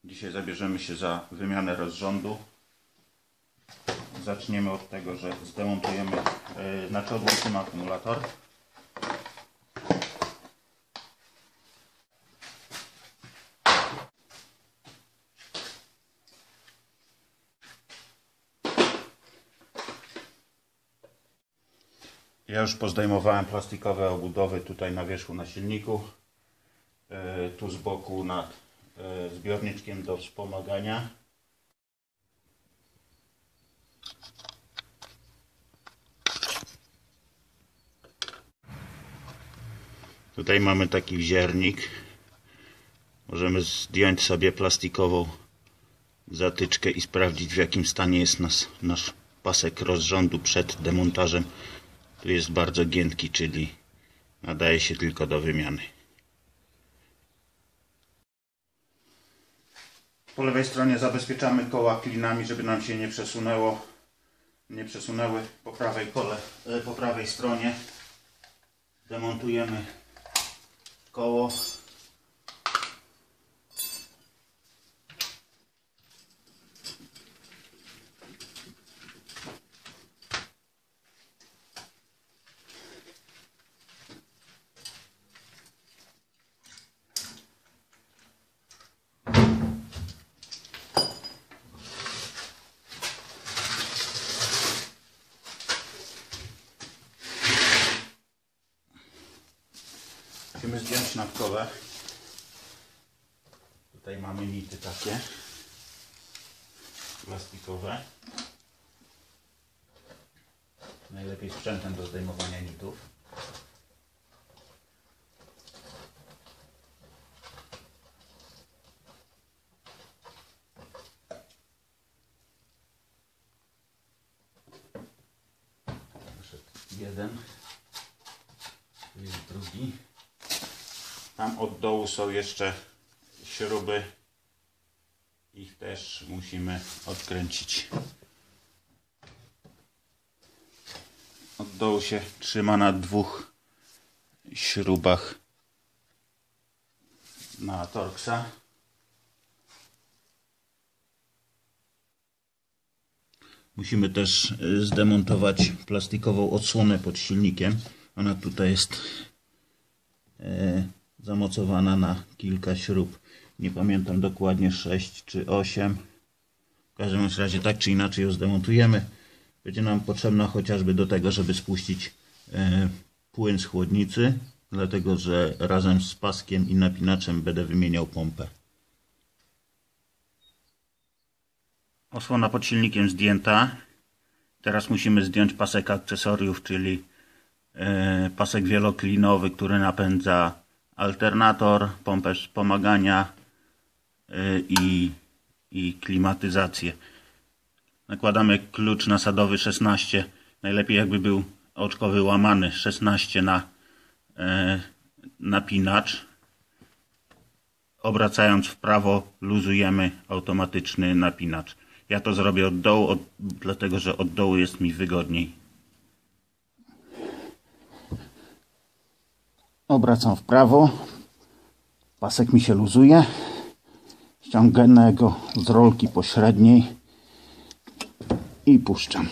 Dzisiaj zabierzemy się za wymianę rozrządu. Zaczniemy od tego, że zdemontujemy, odłączymy akumulator. Ja już pozdejmowałem plastikowe obudowy tutaj na wierzchu na silniku, tu z boku nad zbiorniczkiem do wspomagania. Tutaj mamy taki wziernik. Możemy zdjąć sobie plastikową zatyczkę i sprawdzić, w jakim stanie jest nasz pasek rozrządu przed demontażem. Tu jest bardzo giętki, czyli nadaje się tylko do wymiany. Po lewej stronie zabezpieczamy koła klinami, żeby nam się nie przesunęły po prawej stronie. Demontujemy koło. Musimy zdjąć nadkowę. Tutaj mamy nity takie plastikowe. Najlepiej sprzętem do zdejmowania nitów. Jeden. Tu jest drugi. Tam od dołu są jeszcze śruby. Ich też musimy odkręcić. Od dołu się trzyma na dwóch śrubach na Torxa. Musimy też zdemontować plastikową odsłonę pod silnikiem. Ona tutaj jest zamocowana na kilka śrub. Nie pamiętam dokładnie 6 czy 8. W każdym razie tak czy inaczej ją zdemontujemy. Będzie nam potrzebna chociażby do tego, żeby spuścić płyn z chłodnicy, dlatego że razem z paskiem i napinaczem będę wymieniał pompę. Osłona pod silnikiem zdjęta. Teraz musimy zdjąć pasek akcesoriów, czyli pasek wieloklinowy, który napędza alternator, pompę wspomagania i klimatyzację. Nakładamy klucz nasadowy 16. Najlepiej jakby był oczkowy łamany. 16 na napinacz. Obracając w prawo luzujemy automatyczny napinacz. Ja to zrobię od dołu, dlatego że od dołu jest mi wygodniej. Obracam w prawo. Pasek mi się luzuje. Ściągnę go z rolki pośredniej i puszczam.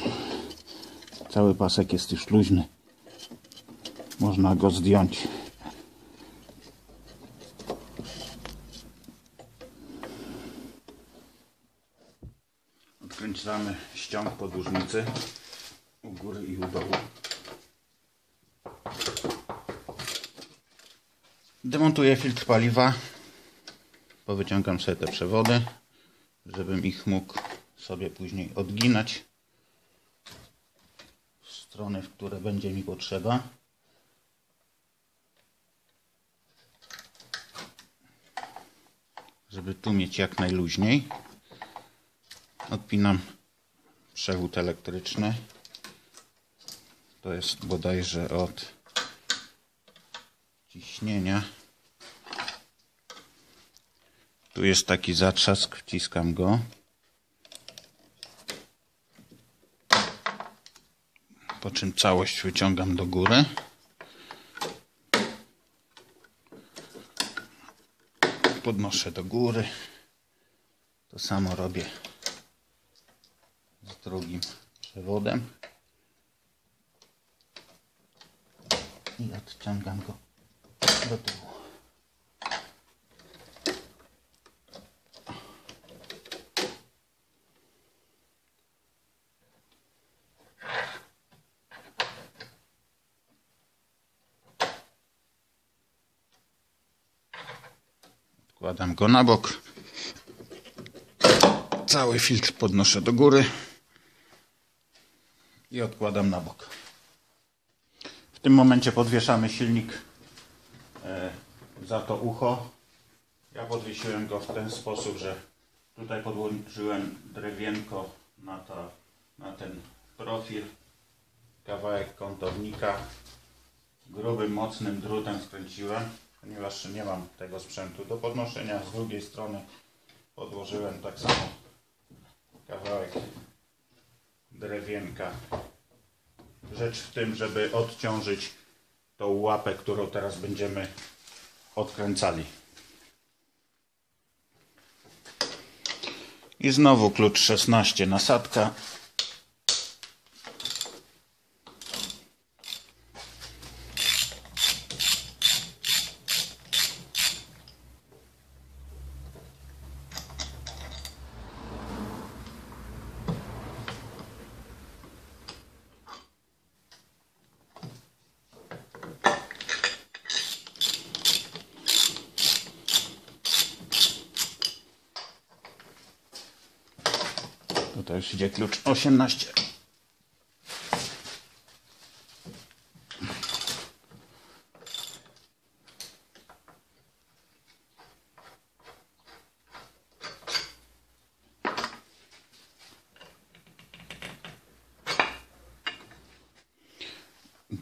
Cały pasek jest już luźny. Można go zdjąć. Odkręcamy ściąg podłużnicy u góry i u dołu. Demontuję filtr paliwa. Powyciągam sobie te przewody, żebym ich mógł sobie później odginać w strony, w które będzie mi potrzeba. Żeby tu mieć jak najluźniej. Odpinam przewód elektryczny. To jest bodajże od ciśnienia. Tu jest taki zatrzask, wciskam go. Po czym całość wyciągam do góry. Podnoszę do góry. To samo robię z drugim przewodem i odciągam go do tyłu. Odkładam go na bok. Cały filtr podnoszę do góry i odkładam na bok. W tym momencie podwieszamy silnik za to ucho. Ja podwiesiłem go w ten sposób, że tutaj podłączyłem drewienko na ten profil, kawałek kątownika, grubym, mocnym drutem skręciłem, ponieważ nie mam tego sprzętu do podnoszenia. Z drugiej strony podłożyłem tak samo kawałek drewienka. Rzecz w tym, żeby odciążyć tą łapę, którą teraz będziemy odkręcali. I znowu klucz 16, nasadka. Tutaj już idzie klucz 18.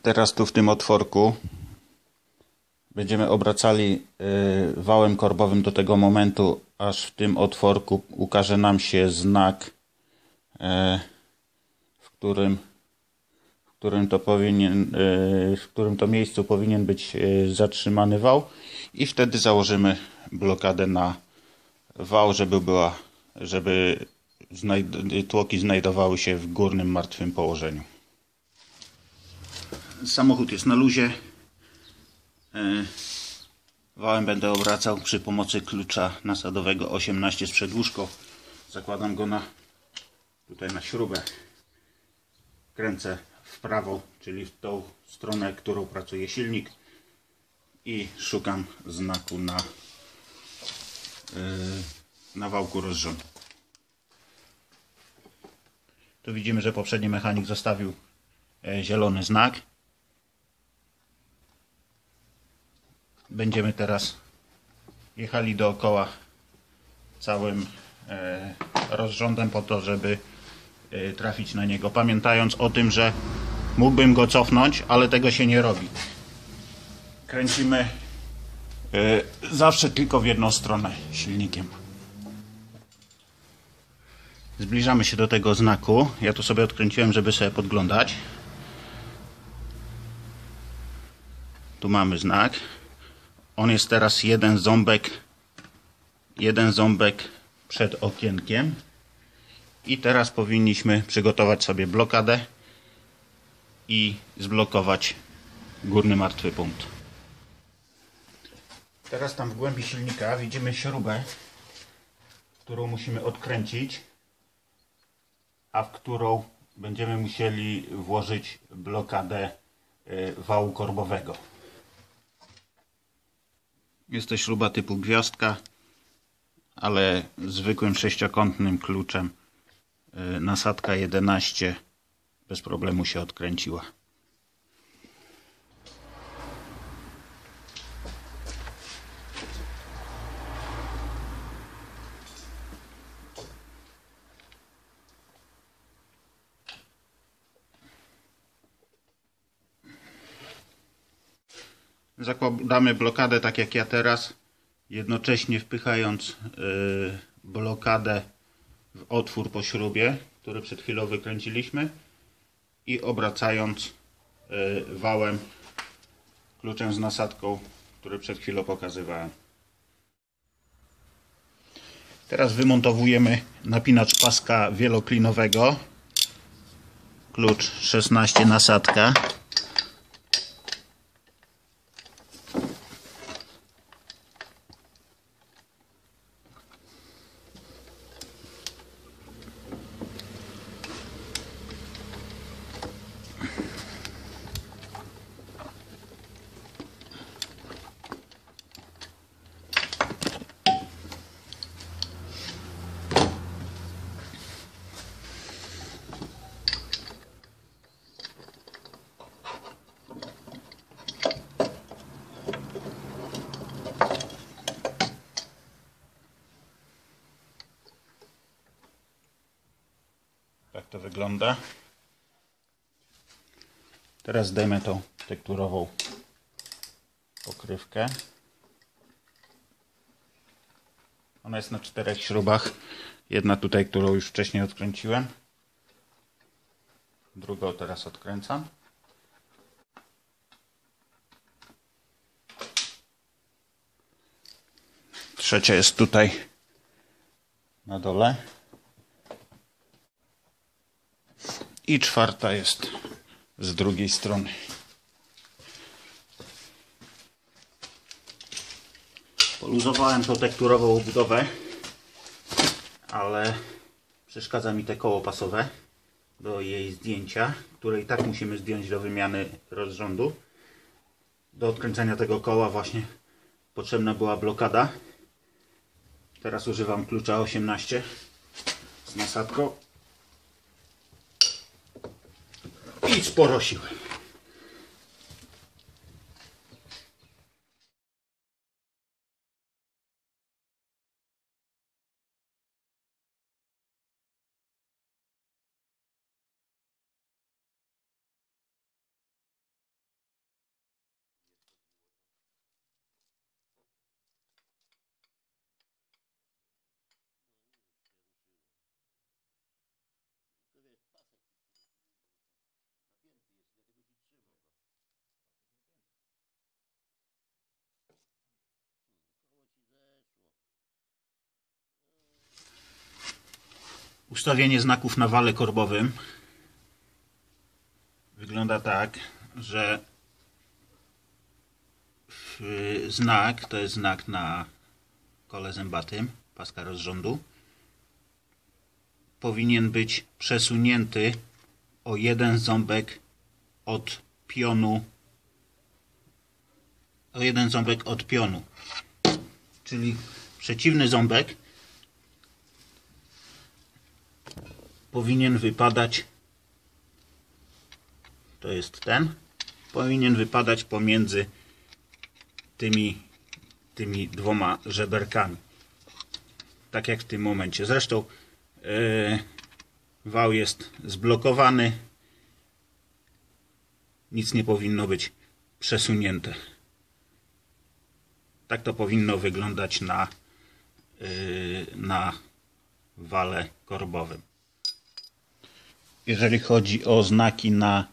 Teraz tu w tym otworku będziemy obracali wałem korbowym do tego momentu, aż w tym otworku ukaże nam się znak, w którym to miejscu powinien być zatrzymany wał, i wtedy założymy blokadę na wał, żeby tłoki znajdowały się w górnym martwym położeniu. Samochód jest na luzie. Wałem będę obracał przy pomocy klucza nasadowego 18 z przedłużką. Zakładam go tutaj na śrubę. Kręcę w prawo, czyli w tą stronę, którą pracuje silnik, i szukam znaku na wałku rozrządu. Tu widzimy, że poprzedni mechanik zostawił zielony znak. Będziemy teraz jechali dookoła całym rozrządem po to, żeby trafić na niego, pamiętając o tym, że mógłbym go cofnąć, ale tego się nie robi. Kręcimy zawsze tylko w jedną stronę silnikiem. Zbliżamy się do tego znaku. Ja to sobie odkręciłem, żeby sobie podglądać. Tu mamy znak. On jest teraz jeden ząbek przed okienkiem. I teraz powinniśmy przygotować sobie blokadę i zblokować górny martwy punkt. Teraz tam w głębi silnika widzimy śrubę, którą musimy odkręcić, a w którą będziemy musieli włożyć blokadę wału korbowego. Jest to śruba typu gwiazdka, ale zwykłym sześciokątnym kluczem nasadka 11 bez problemu się odkręciła. Zakładamy blokadę tak jak ja teraz, jednocześnie wpychając blokadę w otwór po śrubie, który przed chwilą wykręciliśmy, i obracając wałem kluczem z nasadką, który przed chwilą pokazywałem. Teraz wymontowujemy napinacz paska wieloklinowego. Klucz 16, nasadka. Tak to wygląda. Teraz zdejmę tą tekturową pokrywkę. Ona jest na 4 śrubach. Jedna tutaj, którą już wcześniej odkręciłem. Drugą teraz odkręcam. Trzecia jest tutaj na dole. I czwarta jest z drugiej strony. Poluzowałem tą tekturową obudowę, ale przeszkadza mi te koło pasowe do jej zdjęcia, które i tak musimy zdjąć do wymiany rozrządu. Do odkręcenia tego koła właśnie potrzebna była blokada. Teraz używam klucza 18 z nasadką. I sporo siły. Ustawienie znaków na wale korbowym wygląda tak, że znak to jest znak na kole zębatym paska rozrządu. Powinien być przesunięty o jeden ząbek od pionu. Czyli przeciwny ząbek powinien wypadać, to jest ten, powinien wypadać pomiędzy tymi dwoma żeberkami. Tak jak w tym momencie. Zresztą wał jest zblokowany. Nic nie powinno być przesunięte. Tak to powinno wyglądać na wale korbowym. Jeżeli chodzi o znaki na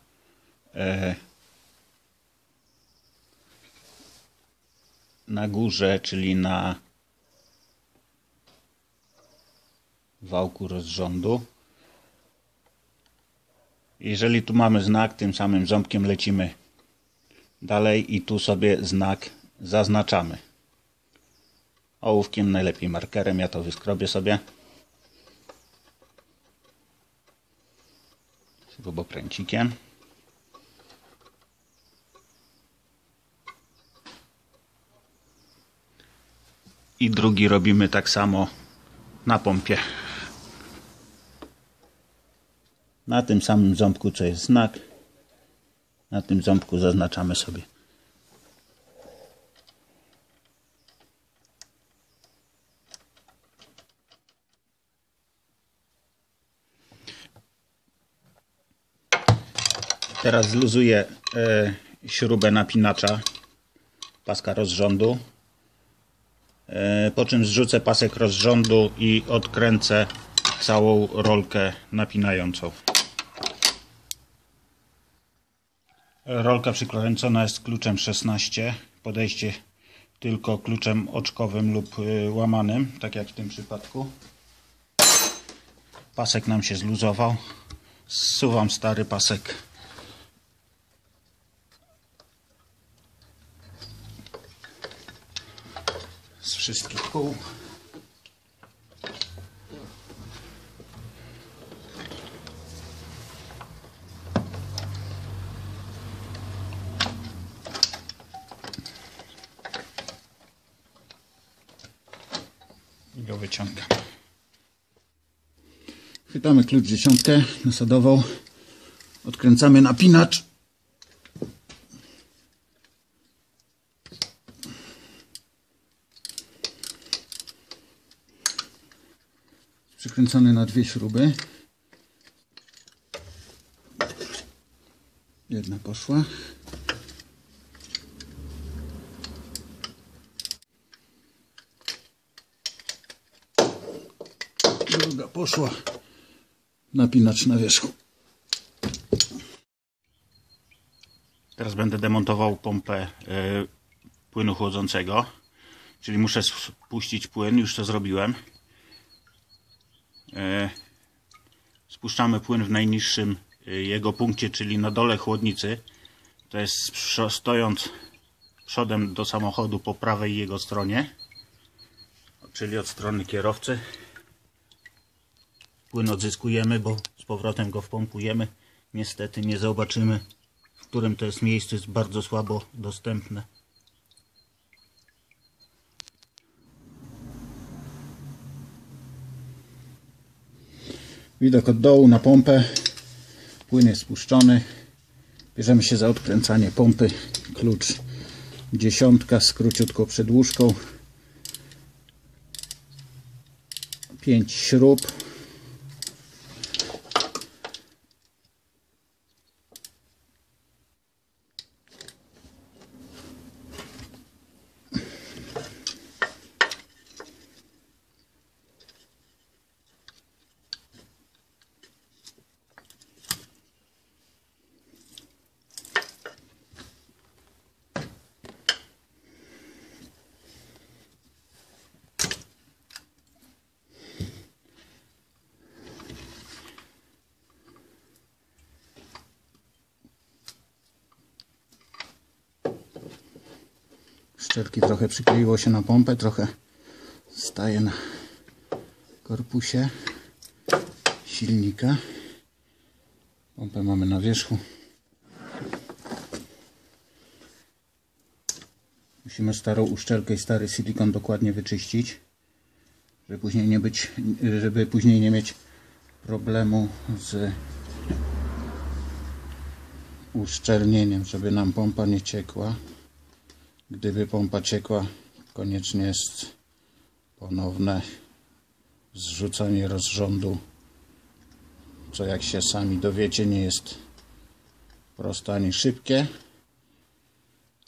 górze, czyli na wałku rozrządu, jeżeli tu mamy znak, tym samym ząbkiem lecimy dalej i tu sobie znak zaznaczamy. Ołówkiem, najlepiej markerem, ja to wyskrobię sobie. Śrubokręcikiem. I drugi robimy tak samo na pompie. Na tym samym ząbku, co jest znak, na tym ząbku zaznaczamy sobie. Teraz zluzuję śrubę napinacza paska rozrządu, po czym zrzucę pasek rozrządu i odkręcę całą rolkę napinającą. Rolka przykręcona jest kluczem 16. Podejście tylko kluczem oczkowym lub łamanym, tak jak w tym przypadku. Pasek nam się zluzował. Zsuwam stary pasek. Z wszystkich kół. I go wyciągam. Chwytamy klucz 10 nasadową. Odkręcamy napinacz. Przykręcony na 2 śruby. Jedna poszła. Druga poszła. Napinacz na wierzchu. Teraz będę demontował pompę płynu chłodzącego. Czyli muszę spuścić płyn. Już to zrobiłem. Spuszczamy płyn w najniższym jego punkcie, czyli na dole chłodnicy. To jest stojąc przodem do samochodu po prawej jego stronie, czyli od strony kierowcy. Płyn odzyskujemy, bo z powrotem go wpompujemy. Niestety nie zobaczymy, w którym to jest miejscu, jest bardzo słabo dostępne. Widok od dołu na pompę. Płyn jest spuszczony. Bierzemy się za odkręcanie pompy. Klucz 10 z króciutką przedłużką. 5 śrub. Szczelki trochę przykleiło się na pompę, trochę staje na korpusie silnika. Pompę mamy na wierzchu. Musimy starą uszczelkę i stary silikon dokładnie wyczyścić, żeby później nie mieć problemu z uszczelnieniem, żeby nam pompa nie ciekła. Gdyby pompa ciekła, koniecznie jest ponowne zrzucanie rozrządu, co jak się sami dowiecie nie jest proste ani szybkie,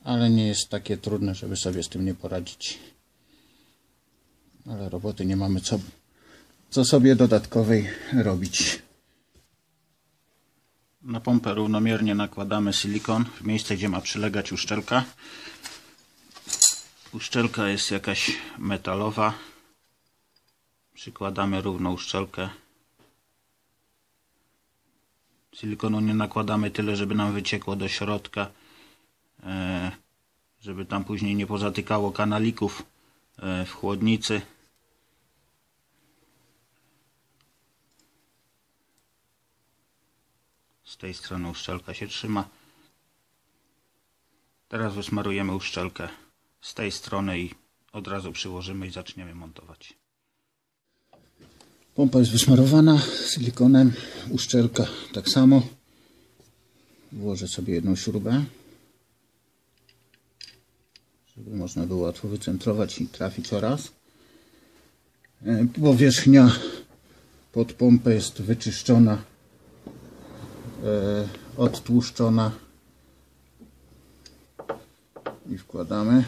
ale nie jest takie trudne, żeby sobie z tym nie poradzić. Ale roboty nie mamy co sobie dodatkowej robić. Na pompę równomiernie nakładamy silikon w miejsce, gdzie ma przylegać uszczelka. Uszczelka jest jakaś metalowa. Przykładamy równą uszczelkę. Silikonu nie nakładamy tyle, żeby nam wyciekło do środka, żeby tam później nie pozatykało kanalików w chłodnicy. Z tej strony uszczelka się trzyma. Teraz wysmarujemy uszczelkę z tej strony i od razu przyłożymy i zaczniemy montować. Pompa jest wysmarowana silikonem, uszczelka tak samo. Włożę sobie jedną śrubę, żeby można było łatwo wycentrować i trafić oraz. Powierzchnia pod pompę jest wyczyszczona, odtłuszczona i wkładamy.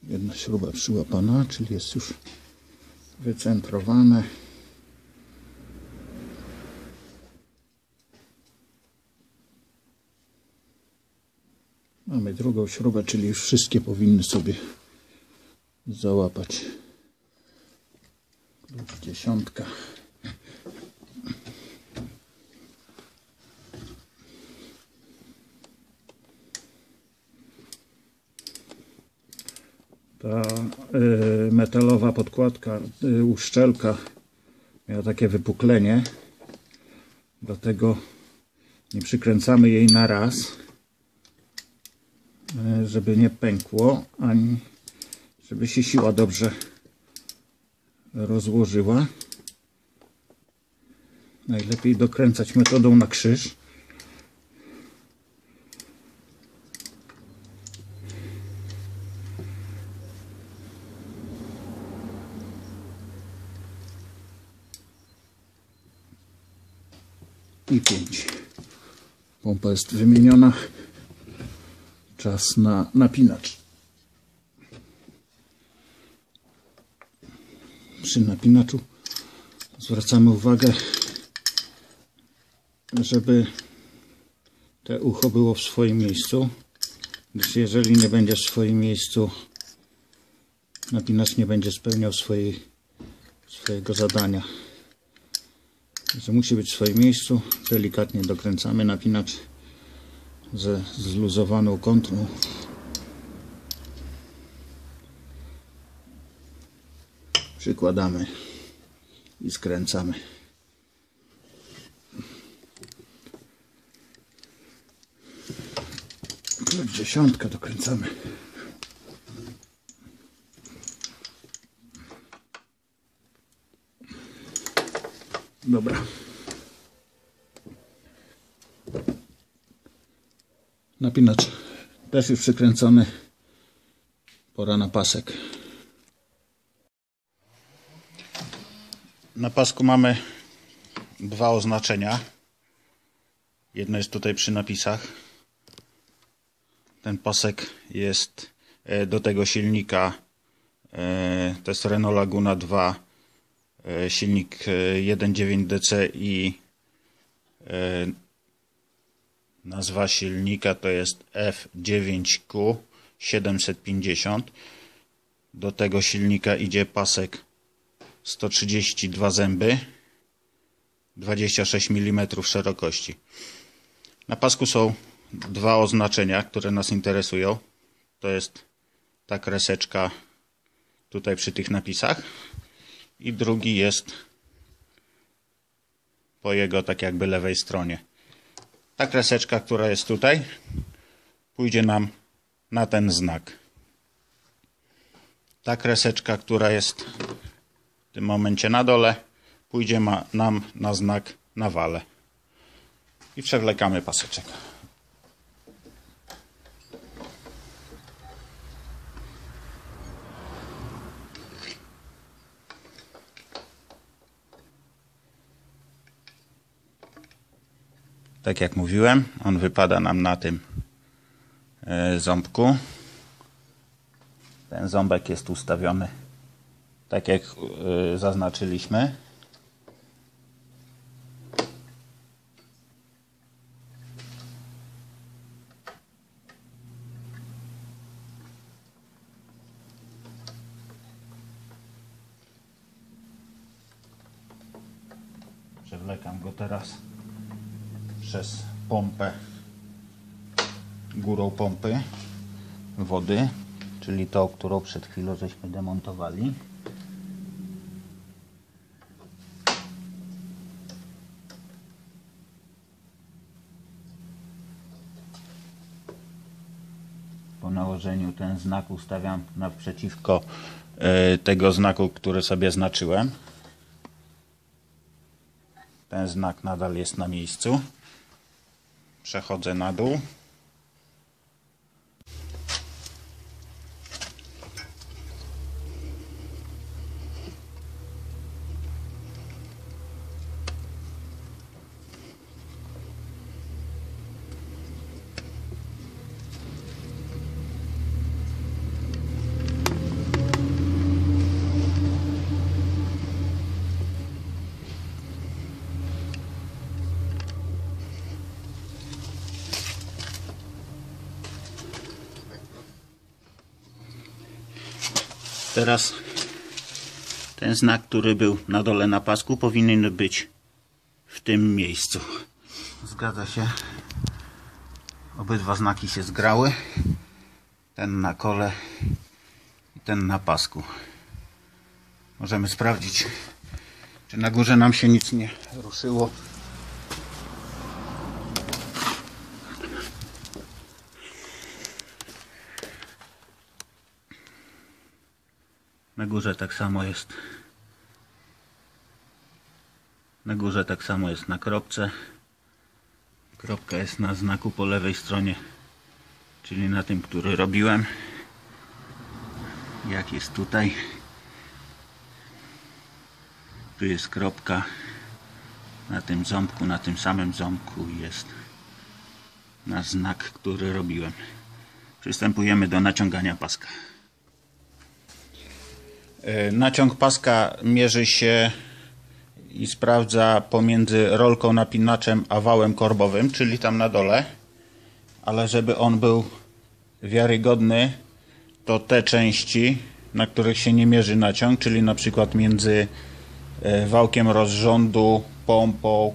Jedna śruba przyłapana, czyli jest już wycentrowane. Mamy drugą śrubę, czyli już wszystkie powinny sobie załapać. Klucz 10. Ta metalowa podkładka, uszczelka miała takie wypuklenie, dlatego nie przykręcamy jej na raz, żeby nie pękło, ani żeby się siła dobrze rozłożyła. Najlepiej dokręcać metodą na krzyż. I 5. Pompa jest wymieniona. Czas na napinacz. Przy napinaczu zwracamy uwagę, żeby te ucho było w swoim miejscu, gdyż jeżeli nie będzie w swoim miejscu, napinacz nie będzie spełniał swojego zadania. Że musi być w swoim miejscu. Delikatnie dokręcamy napinacz ze zluzowaną kontrą. Przykładamy i skręcamy. Klucz 10 dokręcamy. Dobra. Napinacz też już przykręcony. Pora na pasek. Na pasku mamy dwa oznaczenia. Jedno jest tutaj przy napisach. Ten pasek jest do tego silnika. To jest Renault Laguna 2. Silnik 1.9 DC i nazwa silnika to jest F9Q 750. Do tego silnika idzie pasek 132 zęby, 26 mm szerokości. Na pasku są dwa oznaczenia, które nas interesują. To jest ta kreseczka tutaj przy tych napisach. I drugi jest po jego tak jakby lewej stronie. Ta kreseczka, która jest tutaj, pójdzie nam na ten znak. Ta kreseczka, która jest w tym momencie na dole, pójdzie nam na znak na wale. I przewlekamy paseczek. Tak jak mówiłem, on wypada nam na tym ząbku. Ten ząbek jest ustawiony tak jak zaznaczyliśmy. Przewlekam go teraz przez pompę, górą pompy wody, czyli tą, którą przed chwilą żeśmy demontowali. Po nałożeniu ten znak ustawiam naprzeciwko tego znaku, który sobie znaczyłem. Ten znak nadal jest na miejscu. Przechodzę na dół. Teraz ten znak, który był na dole na pasku, powinien być w tym miejscu. Zgadza się. Obydwa znaki się zgrały. Ten na kole i ten na pasku. Możemy sprawdzić, czy na górze nam się nic nie ruszyło. Na górze tak samo jest. Na górze tak samo jest na kropce. Kropka jest na znaku po lewej stronie, czyli na tym, który robiłem. Jak jest tutaj. Tu jest kropka. Na tym ząbku, na tym samym ząbku jest na znak, który robiłem. Przystępujemy do naciągania paska. Naciąg paska mierzy się i sprawdza pomiędzy rolką napinaczem a wałem korbowym, czyli tam na dole. Ale żeby on był wiarygodny, to te części, na których się nie mierzy naciąg, czyli na przykład między wałkiem rozrządu, pompą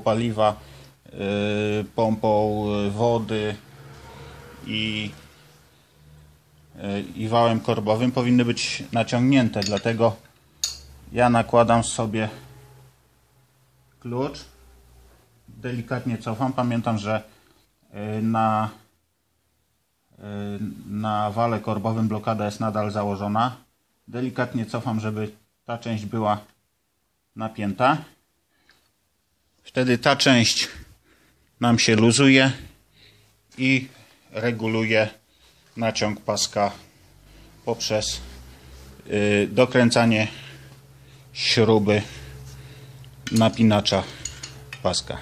paliwa, pompą wody i wałem korbowym, powinny być naciągnięte. Dlatego ja nakładam sobie klucz, delikatnie cofam. Pamiętam, że na wale korbowym blokada jest nadal założona. Delikatnie cofam, żeby ta część była napięta. Wtedy ta część nam się luzuje i reguluje naciąg paska poprzez dokręcanie śruby napinacza paska.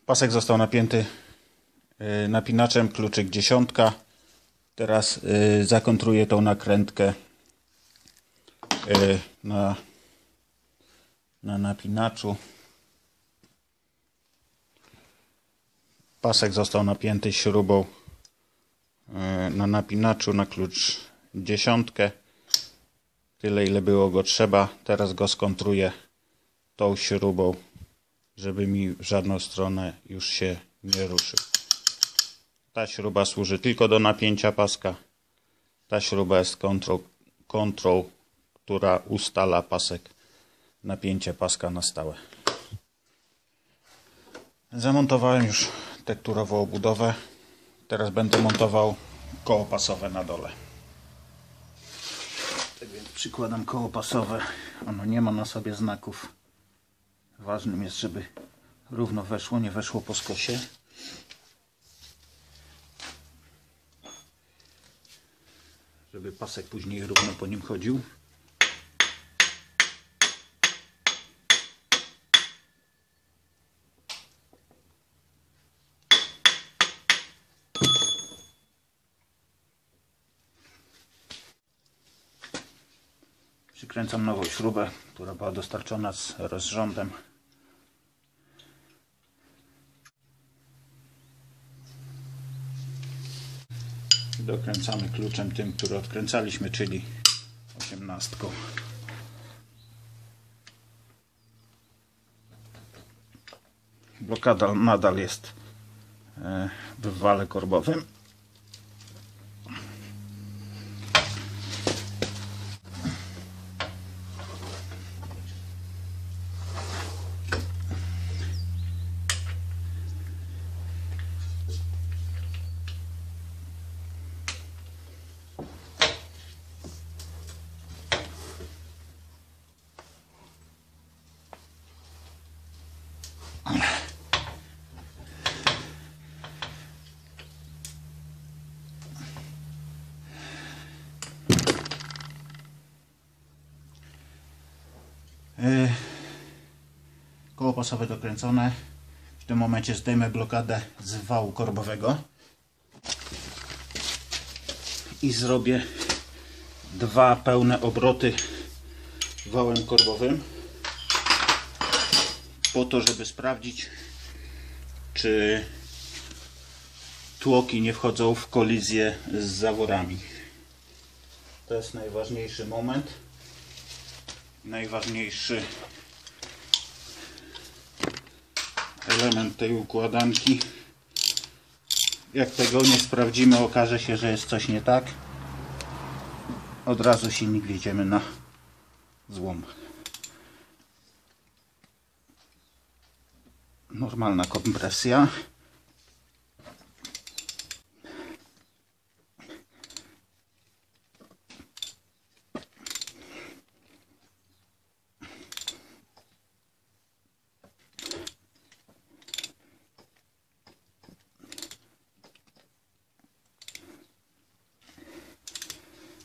Pasek został napięty napinaczem, kluczyk 10. Teraz zakontruję tą nakrętkę na napinaczu. Pasek został napięty śrubą na napinaczu na klucz 10. Tyle, ile było go trzeba. Teraz go skontruję tą śrubą, żeby mi w żadną stronę już się nie ruszył. Ta śruba służy tylko do napięcia paska. Ta śruba jest kontrol, która ustala pasek, napięcie paska na stałe. Zamontowałem już tekturową obudowę. Teraz będę montował koło pasowe na dole. Tak więc przykładam koło pasowe. Ono nie ma na sobie znaków. Ważnym jest, żeby równo weszło, nie weszło po skosie. Żeby pasek później równo po nim chodził. Przykręcam nową śrubę, która była dostarczona z rozrządem. Dokręcamy kluczem tym, który odkręcaliśmy, czyli 18. Blokada nadal jest w wale korbowym. Koło pasowe dokręcone. W tym momencie zdejmę blokadę z wału korbowego i zrobię 2 pełne obroty wałem korbowym, po to, żeby sprawdzić, czy tłoki nie wchodzą w kolizję z zaworami. To jest najważniejszy moment. Najważniejszy element tej układanki. Jak tego nie sprawdzimy, okaże się, że jest coś nie tak. Od razu silnik wjedziemy na złom. Normalna kompresja.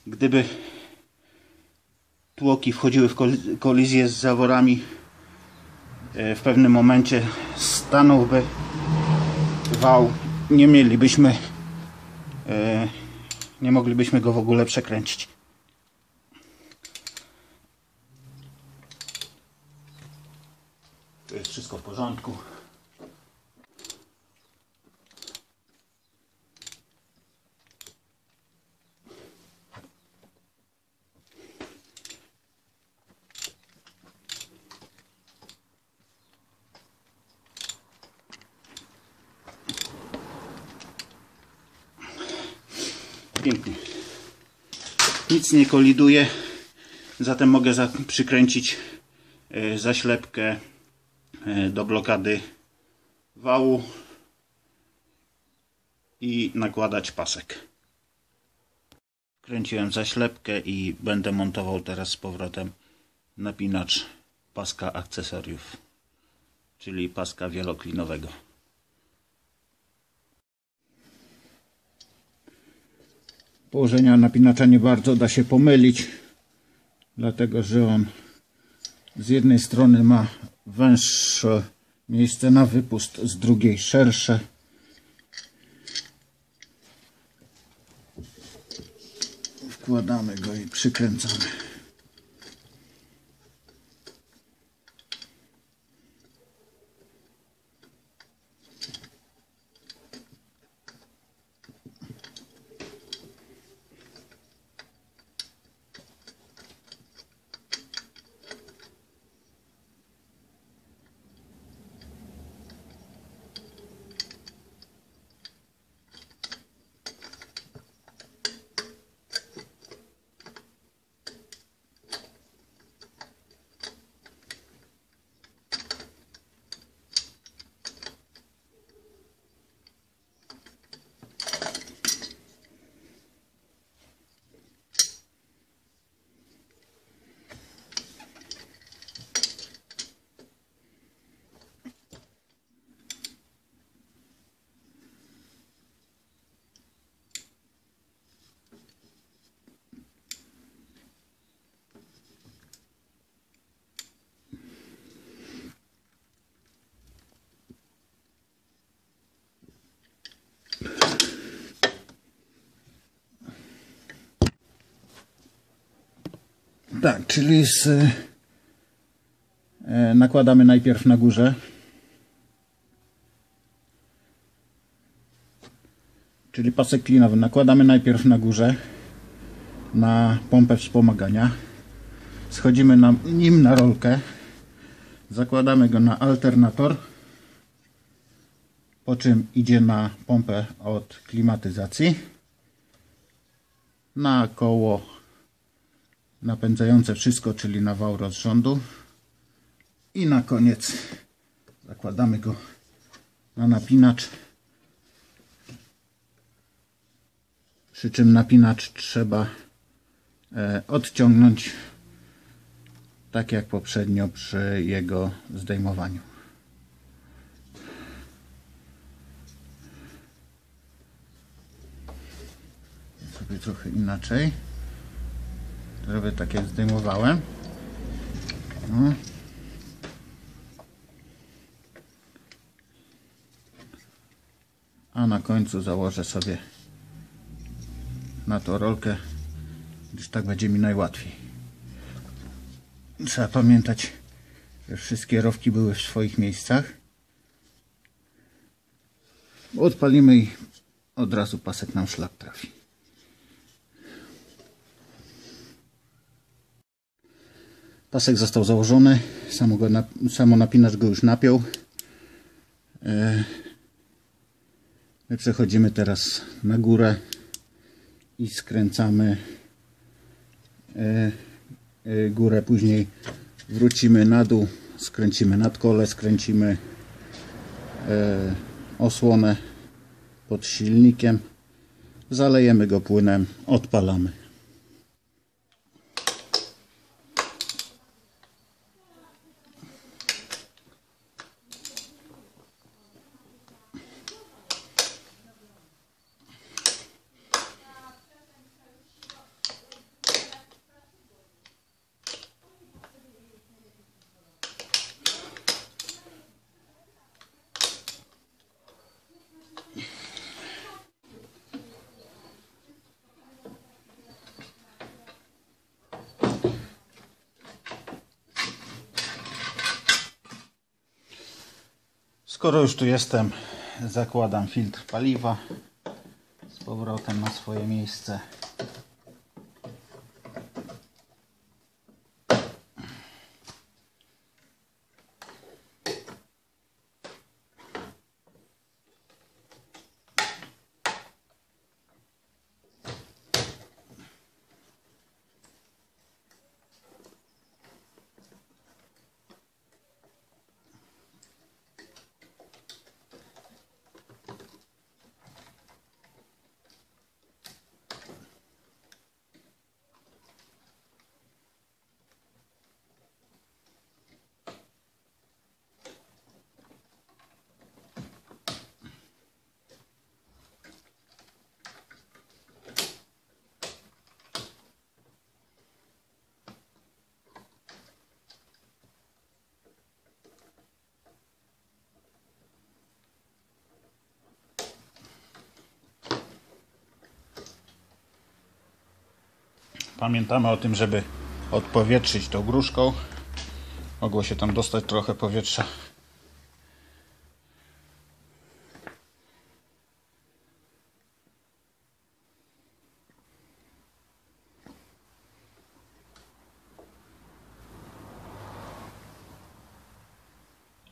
Gdyby tłoki wchodziły w kolizję z zaworami, w pewnym momencie stanąłby wał, nie moglibyśmy go w ogóle przekręcić. Tu jest wszystko w porządku. Pięknie. Nic nie koliduje, zatem mogę przykręcić zaślepkę do blokady wału i nakładać pasek. Kręciłem zaślepkę i będę montował teraz z powrotem napinacz paska akcesoriów, czyli paska wieloklinowego. Położenia napinacza nie bardzo da się pomylić, dlatego że on z jednej strony ma węższe miejsce na wypust, z drugiej szersze. Wkładamy go i przykręcamy. Tak, czyli nakładamy najpierw na górze. Czyli pasek klinowy nakładamy najpierw na górze na pompę wspomagania. Schodzimy nim na rolkę. Zakładamy go na alternator. Po czym idzie na pompę od klimatyzacji. Na koło napędzające wszystko, czyli na wał rozrządu. I na koniec zakładamy go na napinacz. Przy czym napinacz trzeba odciągnąć tak jak poprzednio przy jego zdejmowaniu. Sobie trochę inaczej. Zrobię tak jak zdejmowałem. No. A na końcu założę sobie na to rolkę, gdyż tak będzie mi najłatwiej. Trzeba pamiętać, że wszystkie rowki były w swoich miejscach. Odpalimy i od razu pasek nam szlak trafi. Pasek został założony, samo napinacz go już napiął. My przechodzimy teraz na górę i skręcamy górę, później wrócimy na dół, skręcimy nadkole, skręcimy osłonę pod silnikiem, zalejemy go płynem, odpalamy. Skoro już tu jestem, zakładam filtr paliwa z powrotem na swoje miejsce. Pamiętamy o tym, żeby odpowietrzyć tą gruszką. Mogło się tam dostać trochę powietrza.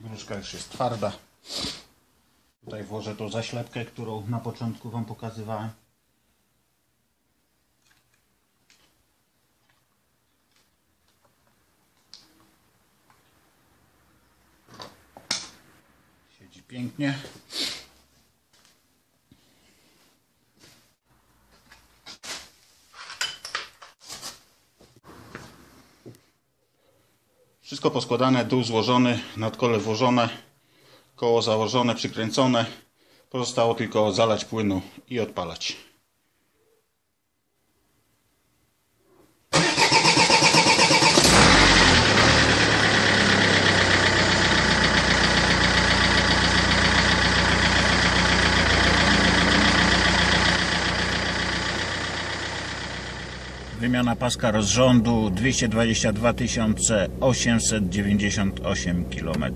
Gruszka już jest twarda. Tutaj włożę tą zaślepkę, którą na początku Wam pokazywałem. Siedzi pięknie. Wszystko poskładane, dół złożony, nadkole włożone, koło założone, przykręcone. Pozostało tylko zalać płynu i odpalać. Wymiana paska rozrządu 222 898 km.